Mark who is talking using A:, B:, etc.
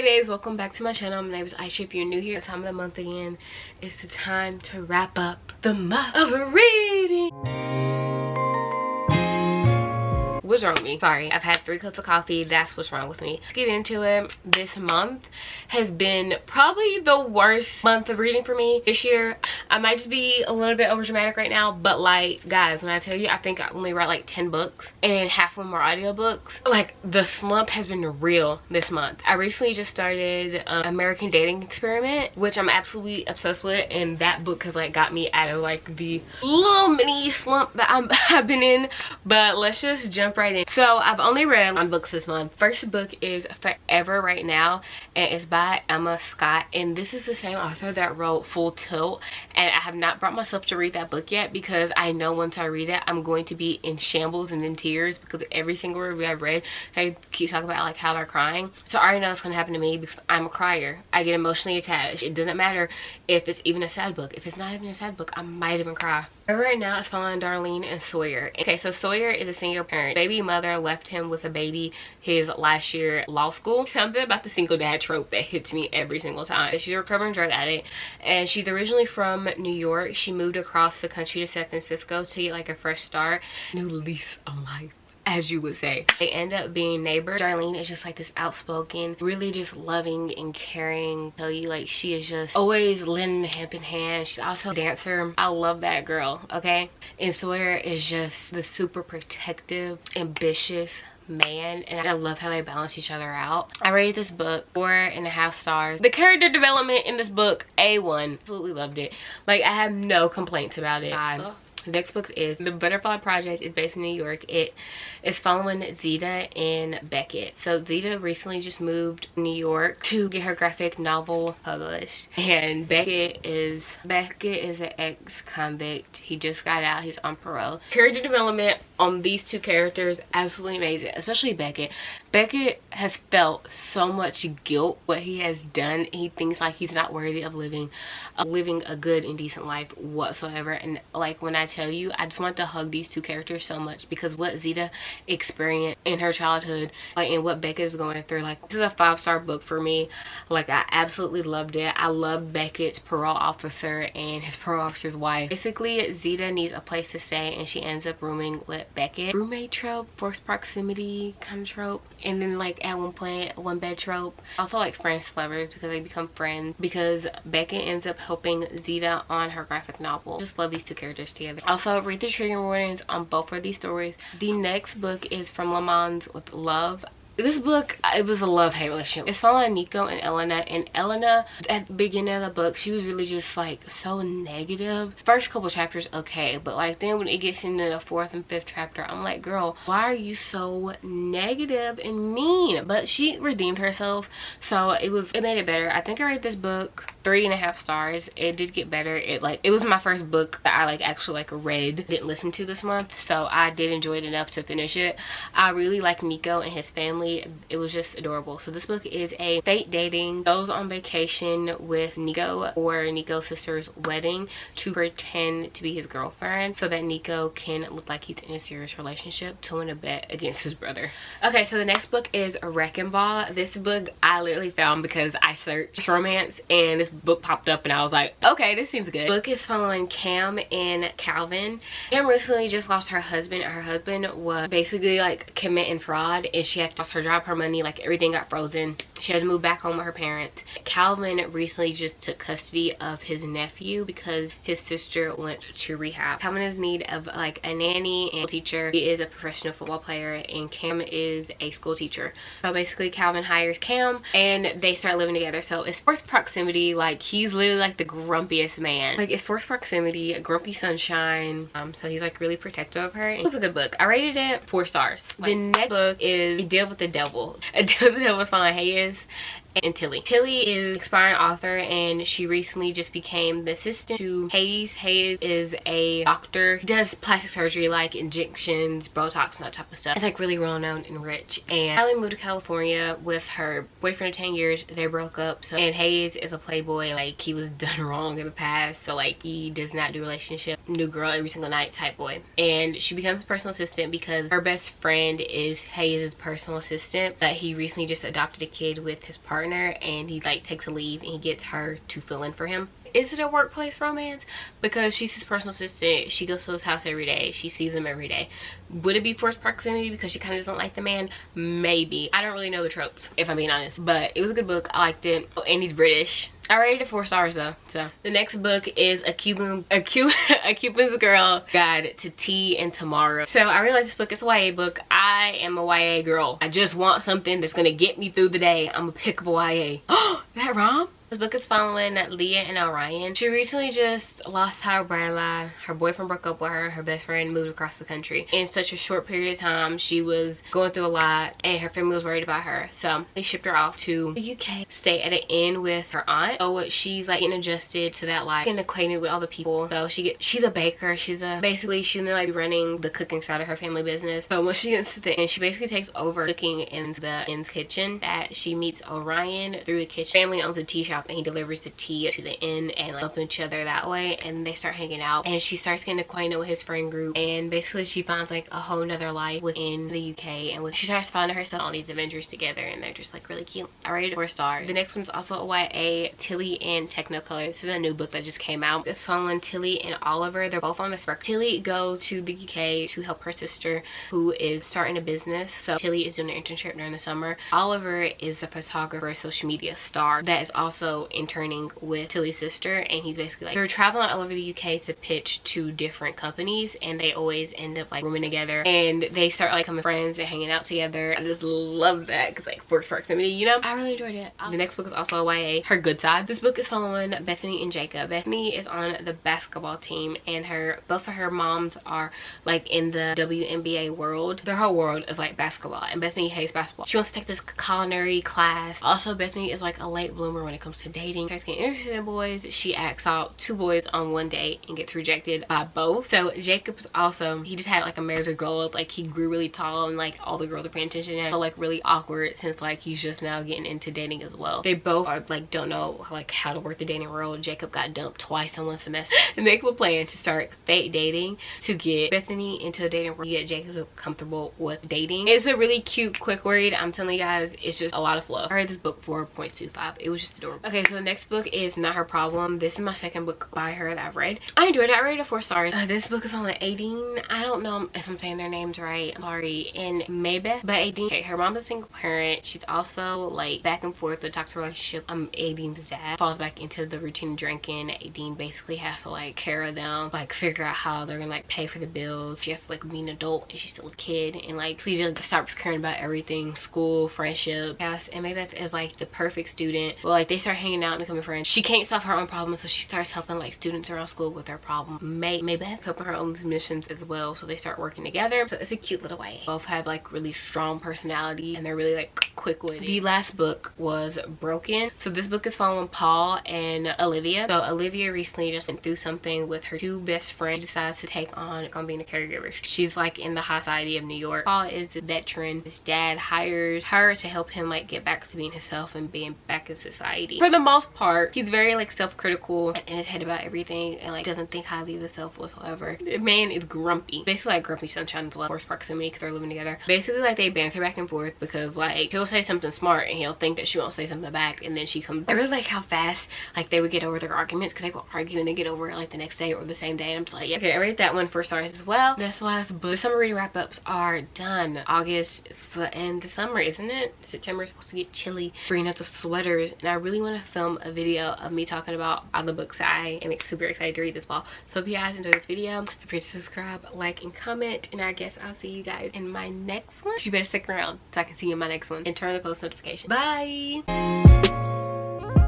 A: Hey babes, welcome back to my channel. My name is Isha. If you're new here, it's time of the month again. It's the time to wrap up the month of reading. What's wrong with me? Sorry, I've had 3 cups of coffee. That's what's wrong with me. Let's get into it. This month has been probably the worst month of reading for me this year. I might just be a little bit over dramatic right now, but like, guys, when I tell you, I think I only read like 10 books and half of them are audiobooks. Like, the slump has been real this month. I recently just started American Dating Experiment, which I'm absolutely obsessed with, and that book has like got me out of like the little mini slump that I've been in. But let's just jump right in. So I've only read 1 book this month. First book is Forever Right Now, and it's by Emma Scott, and this is the same author that wrote Full Tilt, and I have not brought myself to read that book yet because I know once I read it I'm going to be in shambles and in tears because every single review I've read, I keep talking about like how they're crying. So I already know it's going to happen to me because I'm a crier. I get emotionally attached. It doesn't matter if it's even a sad book. If it's not even a sad book, I might even cry. Right now it's following Darlene and Sawyer. Okay, so Sawyer is a single parent. Baby mother left him with a baby his last year at law school. Something about the single dad trope that hits me every single time. She's a recovering drug addict, and she's originally from New York. She moved across the country to San Francisco to get like a fresh start, new lease of life, as you would say. They end up being neighbors. Darlene is just like this outspoken, really just loving and caring. Tell you, like, she is just always lending a helping hand. She's also a dancer. I love that girl, okay? And Sawyer is just the super protective, ambitious man, and I love how they balance each other out. I rated this book 4.5 stars. The character development in this book, A1. Absolutely loved it. Like, I have no complaints about it. The next book is The Butterfly Project. Is based in New York. It is following Zeta and Beckett. So Zeta recently just moved to New York to get her graphic novel published, and Beckett is an ex-convict. He just got out. He's on parole. Character development on these 2 characters, absolutely amazing, especially Beckett. Beckett has felt so much guilt what he has done. He thinks like he's not worthy of living a good and decent life whatsoever. And like, when I tell you, I just want to hug these 2 characters so much because what Zeta experienced in her childhood, like, and what Beckett is going through, like, this is a 5-star book for me. Like, I absolutely loved it. I love Beckett's parole officer and his parole officer's wife. Basically, Zeta needs a place to stay and she ends up rooming with Beckett. Roommate trope, forced proximity kind of trope. And then like at one point, 1 bed trope. Also like friends lovers because they become friends because Beckett ends up helping Zeta on her graphic novel. Just love these 2 characters together. Also, read the trigger warnings on both of these stories. The next book is From Le Mans with Love. This book, it was a love-hate relationship. It's following Nico and Elena, and Elena, at the beginning of the book, she was really just like so negative. First couple chapters, okay, but like then when it gets into the 4th and 5th chapter, I'm like, girl, why are you so negative and mean? But she redeemed herself, so it made it better. I think I rated this book 3.5 stars. It did get better. It was my first book that I like actually like read, didn't listen to this month, so I did enjoy it enough to finish it. I really like Nico and his family. It was just adorable. So this book is a fake dating, goes on vacation with Nico or Nico's sister's wedding to pretend to be his girlfriend so that Nico can look like he's in a serious relationship to win a bet against his brother. Okay, so the next book is Wrecking Ball. This book I literally found because I searched romance and this book popped up and I was like, okay, this seems good. The book is following Cam and Calvin. Cam recently just lost her husband. Her husband was basically like committing fraud and she had to lose her job, her money, like everything got frozen. She had to move back home with her parents. Calvin recently just took custody of his nephew because his sister went to rehab. Calvin is in need of like a nanny and a teacher. He is a professional football player and Cam is a school teacher. So basically Calvin hires Cam and they start living together. So it's forced proximity. Like, he's literally like the grumpiest man. Like, it's forced proximity, a grumpy sunshine. So he's like really protective of her. It was a good book. I rated it 4 stars. Like, the next book is A Deal with the Devil. A Deal with the Devil is following Heyy and Tilly. Tilly is an aspiring author and she recently just became the assistant to Heyy. Heyy is a doctor. He does plastic surgery, like injections, Botox, and that type of stuff. It's like really well known and rich. And Tilly moved to California with her boyfriend of 10 years. They broke up. So, and Heyy is a playboy. boy, like he was done wrong in the past, so like he does not do relationship, new girl every single night type boy. And she becomes a personal assistant because her best friend is his personal assistant, but he recently just adopted a kid with his partner, and he like takes a leave and he gets her to fill in for him. Is it a workplace romance? Because she's his personal assistant, she goes to his house every day, she sees him every day. Would it be forced proximity because she kind of doesn't like the man? Maybe. I don't really know the tropes, if I'm being honest, but it was a good book. I liked it. Oh, and he's British. I rated it 4 stars though. So the next book is a Cupid's Girl Guide to Tea and Tomorrow. So I really like this book. It's a YA book. I am a YA girl. I just want something that's gonna get me through the day. I'm a pick up a YA. Oh, that rom? This book is following Leah and Orion. She recently just lost her umbrella. Her boyfriend broke up with her. Her best friend moved across the country. In such a short period of time, she was going through a lot and her family was worried about her. So they shipped her off to the UK, stay at an inn with her aunt. So she's like getting adjusted to that life, getting acquainted with all the people. So she's a baker. She's gonna like be running the cooking side of her family business. So when she gets to the inn, she basically takes over cooking in the inn's kitchen. That she meets Orion through the kitchen. Family owns a tea shop and he delivers the tea to the inn and like help each other that way, and they start hanging out and she starts getting acquainted with his friend group, and basically she finds like a whole nother life within the UK, and she starts finding herself on these adventures together, and they're just like really cute. I rated it 4 stars. The next one's also a YA, Tilly and Technicolor. This is a new book that just came out. It's following Tilly and Oliver. They're both on the spectrum. Tilly goes to the UK to help her sister who is starting a business. So Tilly is doing an internship during the summer. Oliver is a photographer, social media star that is also interning with Tilly's sister, and he's basically like, they're traveling all over the UK to pitch to different companies, and they always end up like rooming together, and they start like becoming friends and hanging out together. I just love that because like forced proximity, you know. I really enjoyed it. The next book is also a YA, Her Good Side. This book is following Bethany and Jacob. Bethany is on the basketball team, and both of her moms are like in the WNBA world. Their whole world is like basketball, and Bethany hates basketball. She wants to take this culinary class. Also, Bethany is like a late bloomer when it comes to dating. Starts getting interested in boys. She asks out 2 boys on one date and gets rejected by both. So Jacob's also, he just had like a major glow up. Like he grew really tall, and like all the girls are paying attention, and like really awkward since like he's just now getting into dating as well. They both are like don't know like how to work the dating world. Jacob got dumped twice in 1 semester, and they have a plan to start fake dating to get Bethany into the dating world, get Jacob comfortable with dating. It's a really cute quick read. I'm telling you guys, it's just a lot of fluff. I read this book 4.25. It was just adorable. Okay, so the next book is Not Her Problem. This is my second book by her that I've read. I enjoyed it. I rated it 4 stars. This book is on like Aideen. I don't know if I'm saying their names right. I'm sorry. And Maybeth. But Aideen, okay, her mom's a single parent. She's also like back and forth with a toxic relationship. Aideen's dad falls back into the routine of drinking. Aideen basically has to like care of them, like figure out how they're gonna like pay for the bills. She has to like be an adult, and she's still a kid, and like she just starts caring about everything, school, friendship. Yes, and Maybeth is like the perfect student. Well, like they start hanging out and becoming friends. She can't solve her own problems, so she starts helping like students around school with their problem. Maybeth helping her own missions as well, so they start working together. So it's a cute little way. Both have like really strong personality, and they're really like quick-witted. The last book was Broken. So this book is following Paul and Olivia. So Olivia recently just went through something with her 2 best friends. She decides to take on being a caregiver. She's like in the high society of New York. Paul is the veteran. His dad hires her to help him like get back to being himself and being back in society. For the most part, he's very like self-critical in his head about everything, and like doesn't think highly of himself whatsoever. The man is grumpy, basically like Grumpy Sunshine as well. Forced proximity because they're living together. Basically like they banter back and forth because like he'll say something smart and he'll think that she won't say something back, and then she comes. I really like how fast like they would get over their arguments, because they will argue and they get over it like the next day or the same day, and I'm just like, yeah. Okay, I rated that one 4 stars as well. That's the last book. The summer reading wrap-ups are done. August is the end of summer, isn't it? September is supposed to get chilly, bringing up the sweaters, and I really want to film a video of me talking about all the books I am super excited to read this fall. So if you guys enjoyed this video, don't forget to subscribe, like, and comment, and I guess I'll see you guys in my next one. You better stick around so I can see you in my next one, and turn on the post notification. Bye.